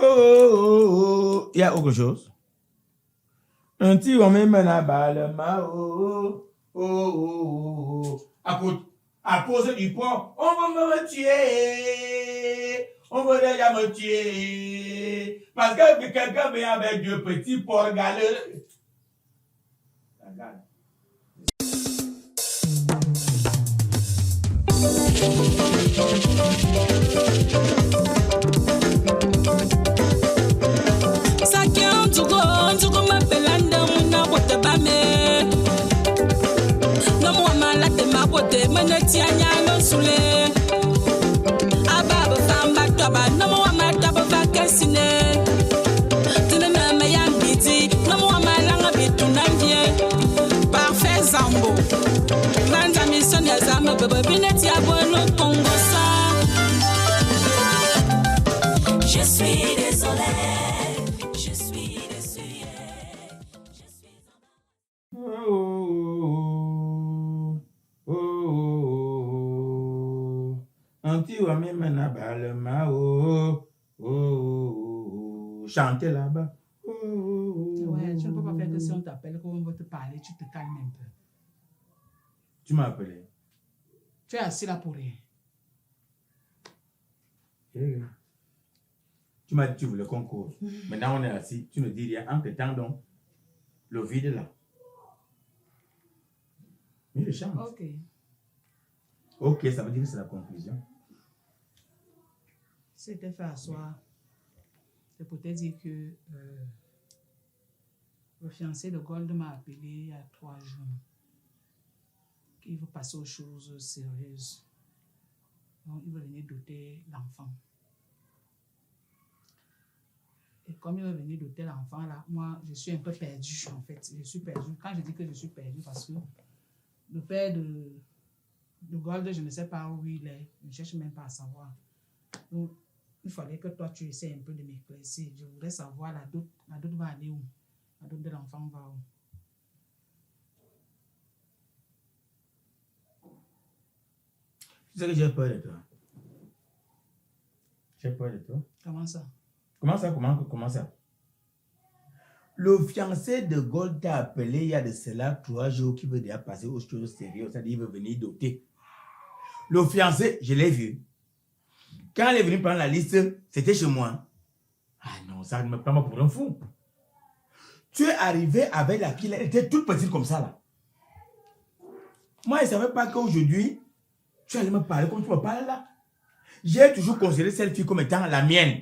oh. Il y a autre chose. Un petit homme mène balle, oh. À cause du porc, on va me tuer. On va déjà me tuer. Parce que quelqu'un vient avec deux petits porcs galeux. Regarde. Je suis désolé, je suis déçu. Un petit homme mène balle, chantez là-bas. Ouais, tu ne peux pas faire que si on t'appelle, qu'on va te parler, tu te calmes un peu. Tu m'as appelé. Tu es assis là pour rien. Tu m'as dit que tu voulais qu'on cause. Maintenant, on est assis. Tu ne dis rien. Entre-temps, donc, le vide est là. Mais je chante. Ok. Ok, ça veut dire que c'est la conclusion. C'était fait asseoir. C'est pour te dire que le fiancé de Gold m'a appelé il y a 3 jours. Il veut passer aux choses sérieuses. Donc, il veut venir doter l'enfant. Et comme il veut venir doter l'enfant, là, moi, je suis un peu perdue, en fait. Je suis perdue. Quand je dis que je suis perdue, parce que le père de Gold, je ne sais pas où il est. Je ne cherche même pas à savoir. Donc, il fallait que toi, tu essaies un peu de m'éclaircir. Je voudrais savoir la dot va aller où? La dot de l'enfant va où? Tu sais que j'ai peur de toi. J'ai peur de toi. Comment ça? Comment ça? Le fiancé de Gold t'a appelé il y a de cela 3 jours qui veut déjà passer aux choses sérieuses. C'est-à-dire qu'il veut venir doter. Le fiancé, je l'ai vu. Quand il est venu prendre la liste, c'était chez moi. Ah non, ça ne me prend pas pour un fou. Tu es arrivé avec la fille, elle était toute petite comme ça là. Moi, je ne savais pas qu'aujourd'hui, tu allais me parler comme tu me parles là. J'ai toujours considéré cette fille comme étant la mienne.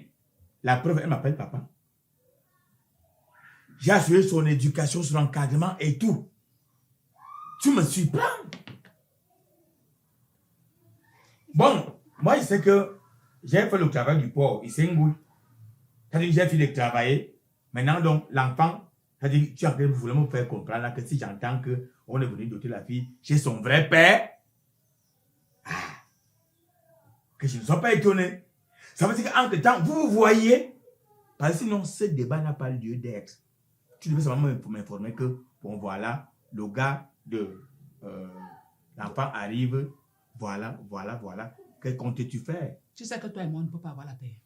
La preuve, elle m'appelle papa. J'ai assuré son éducation, son encadrement et tout. Tu me surprends. Bon, moi, je sais que j'ai fait le travail du porc. Il s'est engouillé. C'est-à-dire que j'ai fini de travailler. Maintenant, donc, l'enfant, c'est-à-dire que tu es en train de vouloir me faire comprendre là, que si j'entends qu'on est venu doter la fille chez son vrai père, que je ne sois pas étonné. Ça veut dire qu'entre temps, vous voyez, parce que sinon, ce débat n'a pas lieu d'être. Tu devais seulement m'informer que, bon, voilà, le gars de l'enfant arrive, voilà. Quel comptes-tu faire? Tu sais que toi et moi, on ne peut pas avoir la paix.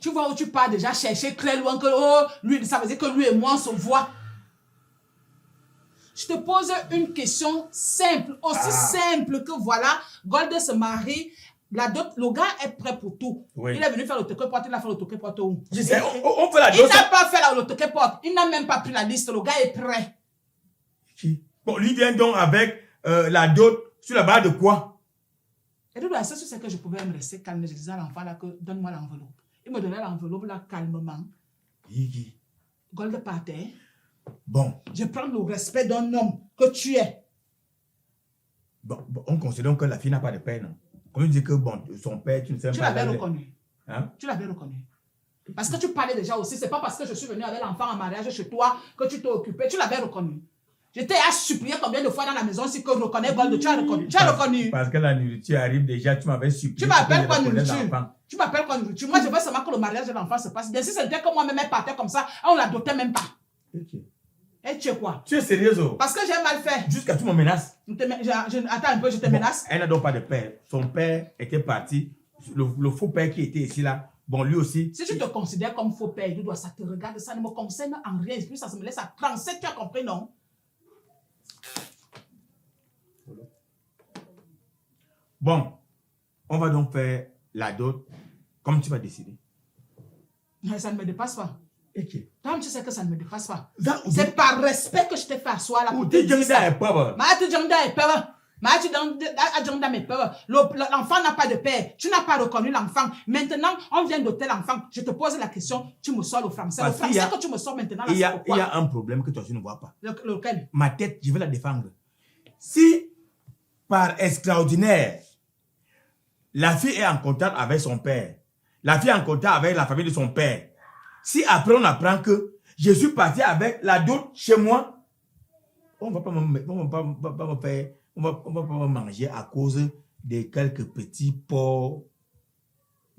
Tu vois où tu pars déjà chercher très loin que, oh, lui, ça veut dire que lui et moi, on se voit. Je te pose une question simple, aussi simple que voilà, Gold se marie, le gars est prêt pour tout. Oui. Il est venu faire le toquet-porte, il a fait le toquet-porte où? Je sais, on fait la dose. Il n'a pas fait le toquet-porte, il n'a même pas pris la liste, le gars est prêt. Bon, lui vient donc avec la dot sur la base de quoi? Et donc, la seule chose, c'est que je pouvais me rester calme. Je disais à l'enfant là que donne-moi l'enveloppe. Il me donnait l'enveloppe là calmement. Gold partait. Bon. Je prends le respect d'un homme que tu es. Bon, on considère que la fille n'a pas de père, non? Comme il dit que bon, son père, tu ne sais pas. Tu l'avais reconnu. Hein? Tu l'avais reconnu. Parce que tu parlais déjà aussi. C'est pas parce que je suis venu avec l'enfant en mariage chez toi que tu t'es occupé. Tu l'avais reconnu. Je t'ai à supplier combien de fois dans la maison si que je reconnais Gold. Tu as reconnu. Tu as reconnu. Parce que la nourriture arrive déjà, tu m'avais supplié. Tu m'appelles quoi nourriture? Tu m'appelles quoi nourriture? Moi, je veux seulement que le mariage de l'enfant se passe bien. Si c'était que moi-même partais comme ça, on la dotait même pas. Ok. Et tu es quoi? Tu es sérieuse? Parce que j'ai mal fait. Jusqu'à tu me menaces. Attends un peu, je te menace. Elle n'a donc pas de père. Son père était parti le faux père qui était ici là, bon, lui aussi. Si tu te considères comme faux père, ça te regarde, ça ne me concerne en rien. Et puis ça se me laisse à 37, tu as compris, non? Bon, on va donc faire la dot comme tu vas décider. Mais ça ne me dépasse pas. Ok. Toi, tu sais que ça ne me dépasse pas. Ça, C'est par respect que je t'ai fait asseoir là. ou t'es déjà ça. L'enfant n'a pas de père. Tu n'as pas reconnu l'enfant. Maintenant, on vient d'ôter l'enfant. Je te pose la question. Tu me sors le français. Parce Le français que tu me sors maintenant, là, Il y c'est pourquoi? a un problème que toi tu ne vois pas. Lequel? Ma tête, je vais la défendre. Si, par extraordinaire, la fille est en contact avec son père, la fille est en contact avec la famille de son père, si après on apprend que je suis parti avec la dot chez moi, on va pas me manger à cause de quelques petits porcs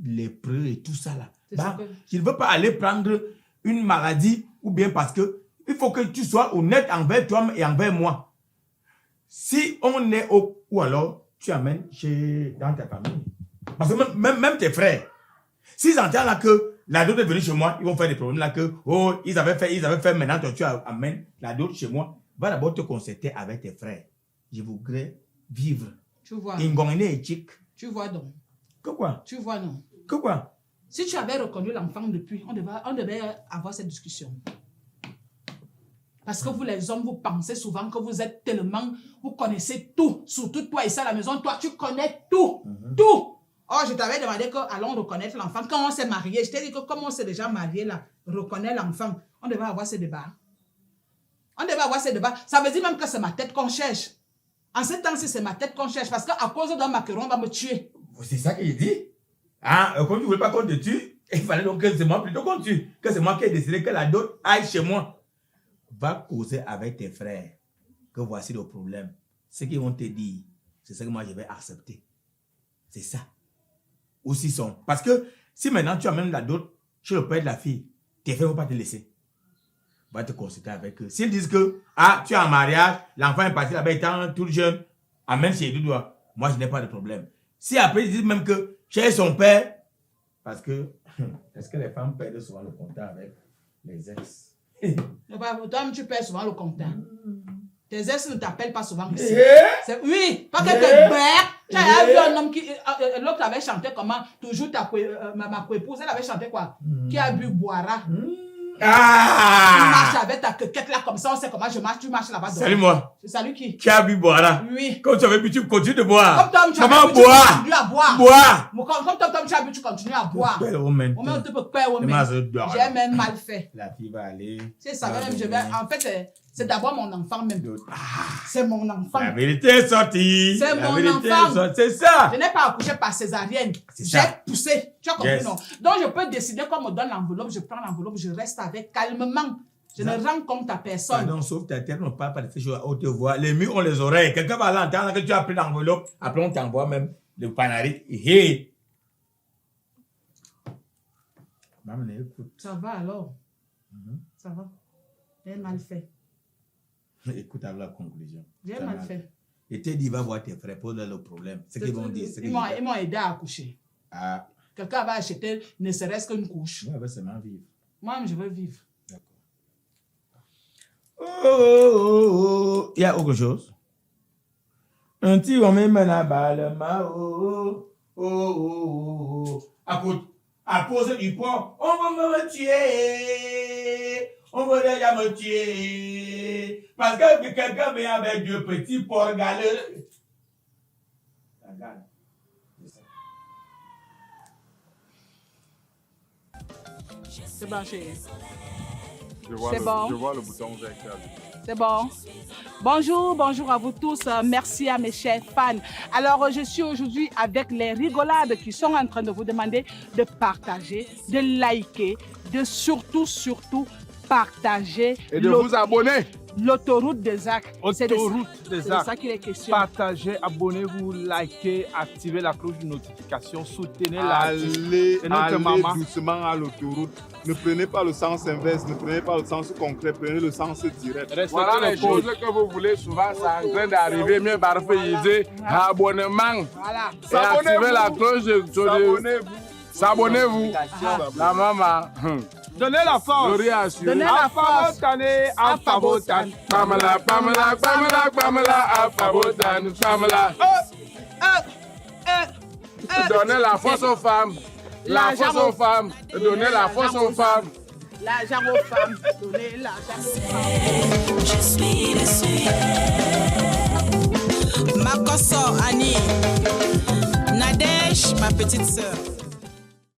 lépreux et tout ça là. Bah, je ne veux pas aller prendre une maladie ou bien parce que il faut que tu sois honnête envers toi et envers moi. Si on est au... Ou alors, tu amènes dans ta famille. Parce que même tes frères, s'ils entendent là que la dot est venue chez moi, ils vont faire des problèmes là que, oh, ils avaient fait, maintenant toi, tu amènes la dot chez moi. Va d'abord te concerter avec tes frères. Je voudrais vivre. Tu vois. Tu vois donc. Que quoi? Tu vois non. Que quoi? Si tu avais reconnu l'enfant depuis, on devait avoir cette discussion. Parce que vous les hommes, vous pensez souvent que vous êtes tellement, vous connaissez tout, surtout toi ici à la maison, toi tu connais tout, tout. Oh, je t'avais demandé que allons reconnaître l'enfant. Quand on s'est marié, je t'ai dit que comme on s'est déjà marié là, reconnaît l'enfant, on devait avoir ce débat. On devait avoir ce débat. Ça veut dire même que c'est ma tête qu'on cherche. En ce temps-ci, c'est ma tête qu'on cherche parce qu'à cause d'un macaron, on va me tuer. C'est ça qu'il dit. Ah, comme tu ne voulais pas qu'on te tue, il fallait donc que c'est moi plutôt qu'on tue. Que c'est moi qui ai décidé que la dot aille chez moi. Va causer avec tes frères que voici le problème. Ce qu'ils vont te dire, c'est ce que moi je vais accepter. C'est ça. Aussi sont. Parce que si maintenant tu amènes la dot chez le père de la fille, tes frères ne vont pas te laisser. Va te consulter avec eux. S'ils disent que, ah, tu es en mariage, l'enfant est parti là-bas étant tout jeune, amène chez Doudou, moi je n'ai pas de problème. Si après ils disent même que chez son père, parce que, est-ce que les femmes perdent souvent le contact avec les ex? Toi, tu perds souvent le contact. Tes ex ne t'appellent pas souvent ici. Oui, pas que t'es bête. Tu as vu un homme qui... L'autre avait chanté comment? Toujours ma coépouse, elle avait chanté quoi? Qui a bu boira. Ah! Tu marches avec ta quequette là comme ça, on sait comment je marche, tu marches là-bas. Salut moi. Salut qui? Qui a bu boira? Oui. Comme tu avais bu, tu continues de boire. Comme toi, tu as bu, tu continues à boire. Boire. Comme toi, tu as bu, tu continues à boire. On te peut pas, j'ai même mal fait. La fille va aller. C'est ça, même je vais... En fait, c'est d'abord mon enfant même. C'est mon enfant. La vérité est sortie. C'est mon enfant. C'est ça. Je n'ai pas accouché par césarienne. J'ai poussé. Tu as compris, non? Donc, je peux décider qu'on me donne l'enveloppe, je prends l'enveloppe, je reste avec calmement. Je ne rends compte à personne. Pardon, sauf ta tête, on ne parle pas de ces choses à haute voix. Les murs ont les oreilles. Quelqu'un va l'entendre que tu as pris l'enveloppe. Après, on t'envoie même le panarit. Hey. Maman, écoute. Ça va alors? Ça va? J'ai mal fait. Écoute avec la conclusion. J'ai mal fait. Et t'es dit, va voir tes frères, pose le problème. C'est ce qu'ils vont dire. Ils m'ont aidé à accoucher. Ah. Quelqu'un va acheter ne serait-ce qu'une couche. Moi, je veux seulement vivre. Moi, je veux vivre. D'accord. Oh, il y a autre chose. Un petit homme mène à balle, à cause du poids, on va me tuer. On va déjà me tuer. Parce que quelqu'un vient avec deux petits porcs galeux. La gale. C'est bon, chérie. Je vois le bouton vert. C'est bon. Bonjour à vous tous. Merci à mes chers fans. Alors, je suis aujourd'hui avec les rigolades qui sont en train de vous demander de partager, de liker, de surtout partager. Et de vous abonner. L'autoroute des arcs. C'est de Autoroute des c'est de arcs. ça qu'il est question. Partagez, abonnez-vous, likez, activez la cloche de notification, soutenez Allez, Et notre allez maman. doucement à l'autoroute. Ne prenez pas le sens inverse, ne prenez pas le sens concret, prenez le sens direct. Respectez Voilà le les code. choses que vous voulez souvent, c'est en train d'arriver. Mieux parfait, abonnement. Voilà. Et activez la cloche de Abonnez-vous. S'abonnez-vous. La maman. Donnez la force. Glory assuré. Donnez la force. Afabotan. Pamela, Pamela, Pamela, Pamela, Afabotan, Pamela. Donnez la force aux femmes. La force aux femmes. Donnez la force aux femmes. L'argent aux femmes. Donnez l'argent aux femmes. Je suis déçu. Makoso Annie, Nadège, ma petite sœur.